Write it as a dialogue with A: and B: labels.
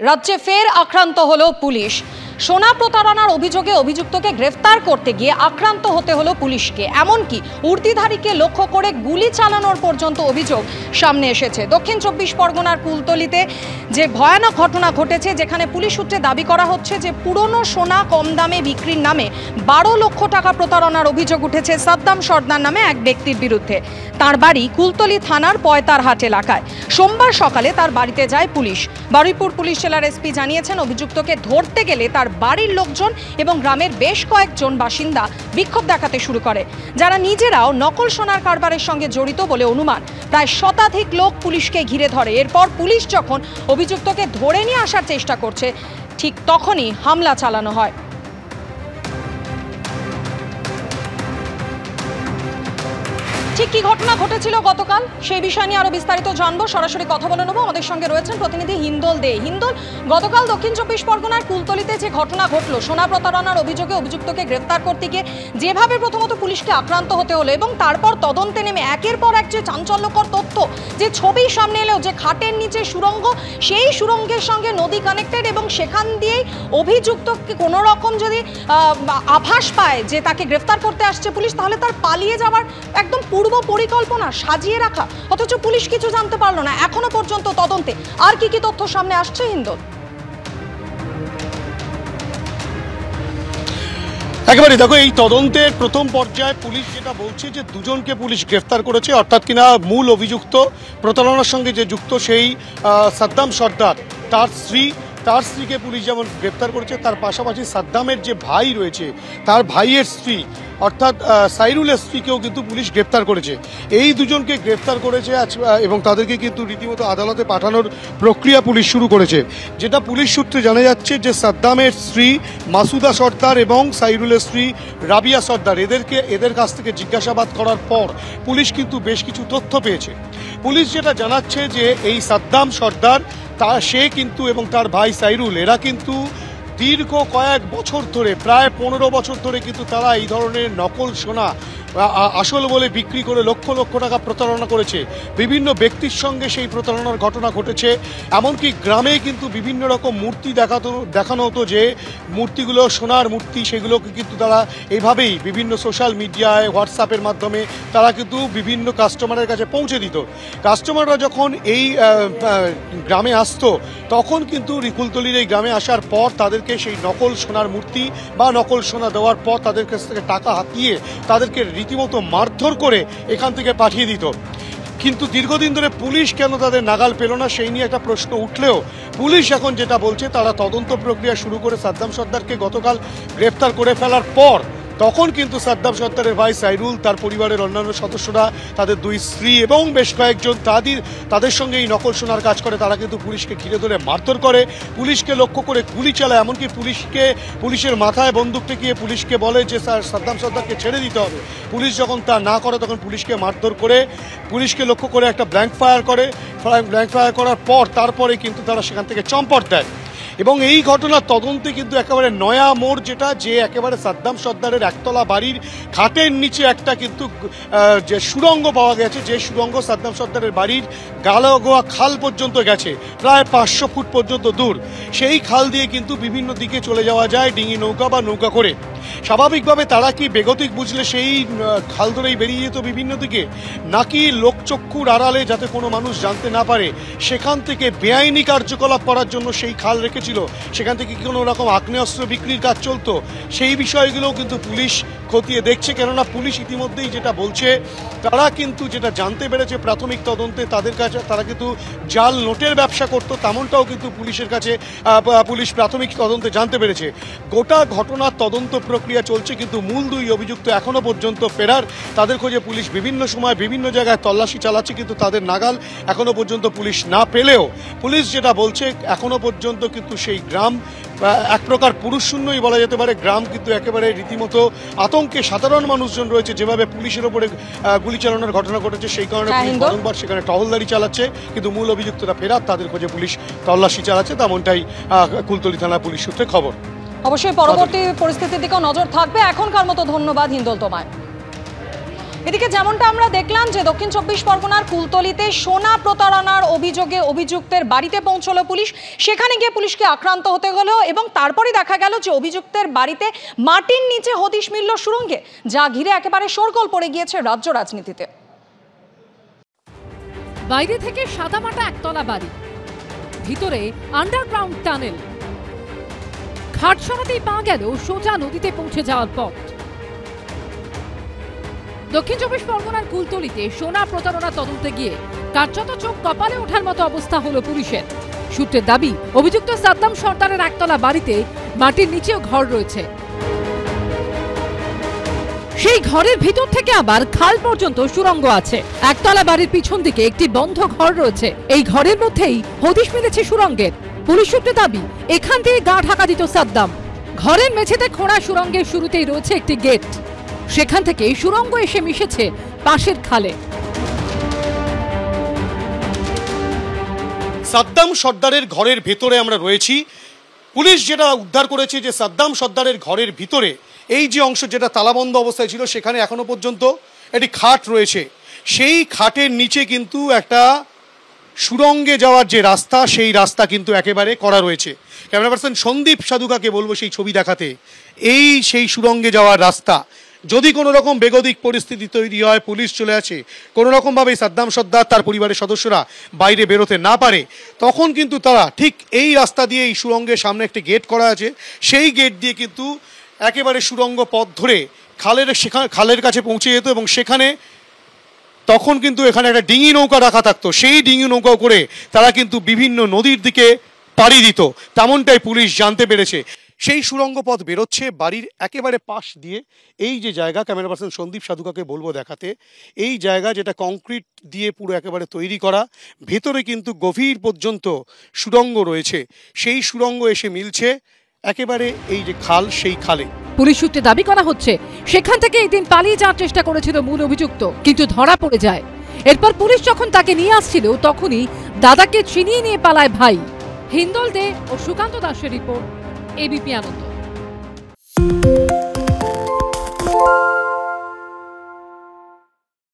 A: রাজ্যে ফের আক্রান্ত হলো পুলিশ। সোনা প্রতারণার অভিযোগে অভিযুক্তকে গ্রেফতার করতে গিয়ে আক্রান্ত হতে হলো পুলিশকে। এমনকি উর্দিধারীকে লক্ষ্য করে গুলি চালানোর পর্যন্ত অভিযোগ সামনে এসেছে। দক্ষিণ 24 পরগনার কুলতলিতে যে ভয়ানক ঘটনা ঘটেছে, যেখানে পুলিশ সূত্রে দাবি করা হচ্ছে যে পুরনো সোনা কম দামে বিক্রির নামে 12 লক্ষ টাকা প্রতারণার অভিযোগ উঠেছে সাদ্দাম সর্দার নামে এক ব্যক্তির বিরুদ্ধে। তার বাড়ি কুলতলি থানার পয়তারহাট এলাকায়। সোমবার সকালে তার বাড়িতে যায় পুলিশ। বারুইপুর পুলিশ জেলার এসপি জানিয়েছেন, অভিযুক্তকে ধরতে গেলে তার বাড়ির লোকজন এবং গ্রামের বেশ কয়েকজন বাসিন্দা বিক্ষোভ দেখাতে শুরু করে, যারা নিজেরাও নকল সোনার কারবারের সঙ্গে জড়িত বলে অনুমান। প্রায় শতাধিক লোক পুলিশকে ঘিরে ধরে। এরপর পুলিশ যখন অভিযুক্তকে ধরে নিয়ে আসার চেষ্টা করছে, ঠিক তখনই হামলা চালানো হয়। ঠিক কি ঘটনা ঘটেছিল গতকাল, সেই বিষয় নিয়ে আরো বিস্তারিত জানবো। সরাসরি কথা বলে নেবো। আমাদের সঙ্গে রয়েছেন প্রতিনিধি হিন্দল দে। হিন্দল, গতকাল দক্ষিণ 24 পরগনার কুলতলিতে যে ঘটনা ঘটলো, সোনা প্রতারণার অভিযোগে অভিযুক্তকে গ্রেফতার করতে গিয়ে যেভাবে প্রথমত পুলিশকে আক্রান্ত হতে হলো এবং তারপর তদন্তে নেমে একের পর এক যে চাঞ্চল্যকর তথ্য, যে ছবি সামনে এলেও, যে খাটের নিচে সুড়ঙ্গ, সেই সুড়ঙ্গের সঙ্গে নদী কানেক্টেড এবং সেখান দিয়েই অভিযুক্তকে কোনো রকম যদি আভাস পায় যে তাকে গ্রেফতার করতে আসছে পুলিশ, তাহলে তার পালিয়ে যাওয়ার একদম পূর্ব পরিকল্পনা সাজিয়ে রাখা, অথচ পুলিশ কিছু জানতে পারলো না এখনো পর্যন্ত তদন্তে। আর কি কি তথ্য সামনে আসছে হিন্দল?
B: একেবারে দেখো, এই তদন্তের প্রথম পর্যায়ে পুলিশ যেটা বলছে যে দুজনকে পুলিশ গ্রেফতার করেছে, অর্থাৎ কিনা মূল অভিযুক্ত, প্রতারণার সঙ্গে যে যুক্ত সেই সাদ্দাম সর্দার, তার স্ত্রীকে পুলিশ যেমন গ্রেপ্তার করেছে, তার পাশাপাশি সাদ্দামের যে ভাই রয়েছে তার ভাইয়ের স্ত্রী অর্থাৎ সাইরুলের স্ত্রীকেও কিন্তু পুলিশ গ্রেপ্তার করেছে। এই দুজনকে গ্রেপ্তার করেছে এবং তাদেরকে কিন্তু রীতিমতো আদালতে পাঠানোর প্রক্রিয়া পুলিশ শুরু করেছে। যেটা পুলিশ সূত্রে জানা যাচ্ছে যে সাদ্দামের স্ত্রী মাসুদা সর্দার এবং সাইরুলের স্ত্রী রাবিয়া সর্দার, এদের কাছ থেকে জিজ্ঞাসাবাদ করার পর পুলিশ কিন্তু বেশ কিছু তথ্য পেয়েছে। পুলিশ যেটা জানাচ্ছে যে এই সাদ্দাম সর্দার সে কিন্তু এবং তার ভাই সাইরুল, এরা কিন্তু দীর্ঘ কয়েক বছর ধরে, প্রায় 15 বছর ধরে কিন্তু তারা এই ধরনের নকল সোনা আসল বলে বিক্রি করে লক্ষ লক্ষ টাকা প্রতারণা করেছে। বিভিন্ন ব্যক্তির সঙ্গে সেই প্রতারণার ঘটনা ঘটেছে। এমনকি গ্রামে কিন্তু বিভিন্ন রকম মূর্তি দেখানো হতো, যে মূর্তিগুলো সোনার মূর্তি, সেগুলোকে কিন্তু তারা এইভাবেই বিভিন্ন সোশ্যাল মিডিয়ায়, হোয়াটসঅ্যাপের মাধ্যমে তারা কিন্তু বিভিন্ন কাস্টমারের কাছে পৌঁছে দিত। কাস্টমাররা যখন এই গ্রামে আসতো, তখন কিন্তু কুলতলির এই গ্রামে আসার পর তাদেরকে সেই নকল সোনার মূর্তি বা নকল সোনা দেওয়ার পর তাদের কাছ থেকে টাকা হাতিয়ে তাদেরকে রীতিমতো মারধর করে এখান থেকে পাঠিয়ে দিত। কিন্তু দীর্ঘদিন ধরে পুলিশ কেন তাদের নাগাল পেল না, সেই নিয়ে একটা প্রশ্ন উঠলেও পুলিশ এখন যেটা বলছে, তারা তদন্ত প্রক্রিয়া শুরু করে সাদ্দাম সর্দারকে গতকাল গ্রেপ্তার করে ফেলার পর তখন কিন্তু সাদ্দাম সর্দারের ভাই সাইরুল, তার পরিবারের অন্যান্য সদস্যরা, তাদের দুই স্ত্রী এবং বেশ কয়েকজন তাদের সঙ্গে এই নকল সোনার কাজ করে, তারা কিন্তু পুলিশকে ঘিরে ধরে মারধর করে, পুলিশকে লক্ষ্য করে গুলি চালায়। এমনকি পুলিশের মাথায় বন্দুক ঠেকিয়ে পুলিশকে বলে যে সাদ্দাম সর্দারকে ছেড়ে দিতে হবে। পুলিশ যখন তা না করে, তখন পুলিশকে মারধর করে, পুলিশকে লক্ষ্য করে একটা ব্ল্যাঙ্ক ফায়ার করার পর তারপরে কিন্তু তারা সেখান থেকে চম্পট দেয়। এবং এই ঘটনার তদন্তে কিন্তু একেবারে নয়া মোড়, যে একেবারে সাদ্দাম সর্দারের একতলা বাড়ির খাটের নিচে একটা কিন্তু যে সুড়ঙ্গ পাওয়া গেছে, যে সুড়ঙ্গ সাদ্দাম সর্দারের বাড়ির গালাগোয়া খাল পর্যন্ত গেছে, প্রায় 500 ফুট পর্যন্ত দূর। সেই খাল দিয়ে কিন্তু বিভিন্ন দিকে চলে যাওয়া যায় ডিঙি নৌকা বা নৌকা করে। স্বাভাবিকভাবে তারা কি বেগতিক বুঝলে সেই খাল ধরেই বেরিয়ে যেত বিভিন্ন দিকে, নাকি লোকচক্ষুর আড়ালে যাতে কোনো মানুষ জানতে না পারে সেখান থেকে বেআইনি কার্যকলাপ করার জন্য সেই খাল রেখেছিল, সেখান থেকে কি কোনো রকম আগ্নেয়াস্ত্র বিক্রির কাজ চলতো, সেই বিষয়গুলোও কিন্তু পুলিশ খতিয়ে দেখছে। কেননা পুলিশ ইতিমধ্যেই যেটা বলছে, তারা কিন্তু যেটা জানতে পেরেছে প্রাথমিক তদন্তে, তারা কিন্তু জাল নোটের ব্যবসা করতো, তেমনটাও কিন্তু পুলিশ প্রাথমিক তদন্তে জানতে পেরেছে। গোটা ঘটনার তদন্ত প্রক্রিয়া চলছে, কিন্তু মূল দুই অভিযুক্ত এখনো পর্যন্ত ফেরার। তাদের খোঁজে পুলিশ বিভিন্ন সময় বিভিন্ন জায়গায় তল্লাশি চালাচ্ছে, কিন্তু তাদের নাগাল এখনো পর্যন্ত পুলিশ না পেলেও পুলিশ যেটা বলছে, এখনো পর্যন্ত কিন্তু সেই গ্রাম এক প্রকার পুরুষশূন্যই বলা যেতে পারে। গ্রাম কিন্তু একেবারে রীতিমতো আতঙ্কে সাধারণ মানুষজন রয়েছে, যেভাবে পুলিশের ওপরে গুলি চালানোর ঘটনা ঘটেছে, সেই কারণে পুলিশ বারংবার সেখানে টহলদারি চালাচ্ছে। কিন্তু মূল অভিযুক্তরা ফেরার, তাদের খোঁজে পুলিশ তল্লাশি চালাচ্ছে, তেমনটাই কুলতলি থানা পুলিশ সূত্রে খবর।
A: অবশ্যই পরবর্তী পরিস্থিতির দিকেও নজর থাকবে। এখনকার মতো ধন্যবাদ হিন্দল তোমায়। এদিকে যেমনটা আমরা দেখলাম যে দক্ষিণ 24 পরগনার কুলতলিতে সোনা প্রতারণার অভিযোগে অভিযুক্তের বাড়িতে পৌঁছলো পুলিশ। সেখানে গিয়ে পুলিশকে আক্রান্ত হতে হলো এবং তারপরে দেখা গেল যে অভিযুক্তের বাড়িতে মাটির নিচে হদিশ মিলল সুড়ঙ্গে, যা ঘিরে একেবারে শোরগোল পড়ে গিয়েছে রাজ্য রাজনীতিতে।
C: বাইরে থেকে সাদামাটা একতলা বাড়ি, ভিতরে আন্ডারগ্রাউন্ড টানেল। ঘাট সরাতেই পা গেল সোজা নদীতে পৌঁছে যাওয়ার পথ। দক্ষিণ 24 পরগনার কুলতলিতে সোনা প্রতারণা তদন্তে গিয়ে কার্যত চোখ কপালে ওঠার মতো অবস্থা হলো পুলিশের। সূত্রের দাবি, অভিযুক্ত সাদ্দাম সর্দারের একতলা বাড়িতে মাটির নিচেও ঘর রয়েছে। সেই ঘরের ভিতর থেকে আবার খাল পর্যন্ত সুড়ঙ্গ আছে। একতলা বাড়ির পিছন দিকে একটি বন্ধ ঘর রয়েছে। এই ঘরের মধ্যেই হদিশ মিলেছে সুড়ঙ্গের। পুলিশ সূত্রে দাবি, এখান দিয়ে গা ঢাকা দিত সাদ্দাম। ঘরের মেঝেতে খোঁড়া সুড়ঙ্গের শুরুতেই রয়েছে একটি গেট। সেখান থেকে সুড়ঙ্গ এসে মিশেছে পাশের খালে।
B: সাদ্দাম সর্দারের ঘরের ভেতরে আমরা রয়েছি। পুলিশ যেটা উদ্ধার করেছে যে সাদ্দাম সর্দারের ঘরের ভিতরে এই যে অংশ যেটা তালাবন্ধ অবস্থায় ছিল, সেখানে এখনো পর্যন্ত একটি খাট রয়েছে। সেই খাটের নিচে কিন্তু একটা সুড়ঙ্গে যাওয়ার যে রাস্তা, সেই রাস্তা কিন্তু একেবারে করা রয়েছে। ক্যামেরা পার্সন সন্দীপ সাধুকাকে বলবো সেই ছবি দেখাতে। সেই সুড়ঙ্গে যাওয়ার রাস্তা, যদি কোনো রকম বেগতিক পরিস্থিতি তৈরি হয়, পুলিশ চলে আসে, কোনো রকমভাবে সাদ্দাম সর্দার তার পরিবারের সদস্যরা বাইরে বেরোতে না পারে, তখন কিন্তু তারা ঠিক এই রাস্তা দিয়ে, এই সুড়ঙ্গের সামনে একটি গেট করা আছে, সেই গেট দিয়ে কিন্তু একেবারে সুড়ঙ্গ পথ ধরে খালের কাছে পৌঁছে যেত এবং সেখানে তখন কিন্তু এখানে একটা ডিঙি নৌকা রাখা থাকতো। সেই ডিঙি নৌকা করে তারা কিন্তু বিভিন্ন নদীর দিকে পাড়ি দিত, তেমনটাই পুলিশ জানতে পেরেছে। সেই সুড়ঙ্গ পথ বেরোচ্ছে বাড়ির একেবারে পাশ দিয়ে। এই যে জায়গা, ক্যামেরা পার্সন সন্দীপ সাধুকাকে বলবো দেখাতে, এই জায়গা যেটা কংক্রিট দিয়ে পুরো একেবারে তৈরি করা, ভেতরে কিন্তু গভীর পর্যন্ত সুড়ঙ্গ রয়েছে। সেই সুড়ঙ্গ এসে মিলছে একেবারে এই যে খাল, সেই খালে।
C: পুলিশ সূত্রে দাবি করা হচ্ছে, সেখান থেকে এই দিন পালিয়ে যাওয়ার চেষ্টা করেছিল মূল অভিযুক্ত, কিন্তু ধরা পড়ে যায়। এরপর পুলিশ যখন তাকে নিয়ে আসছিল, তখনই দাদাকে ছিনিয়ে নিয়ে পালায় ভাই। হিন্দল দে ও সুকান্ত দাসের রিপোর্ট, এবিপি আনন্দ।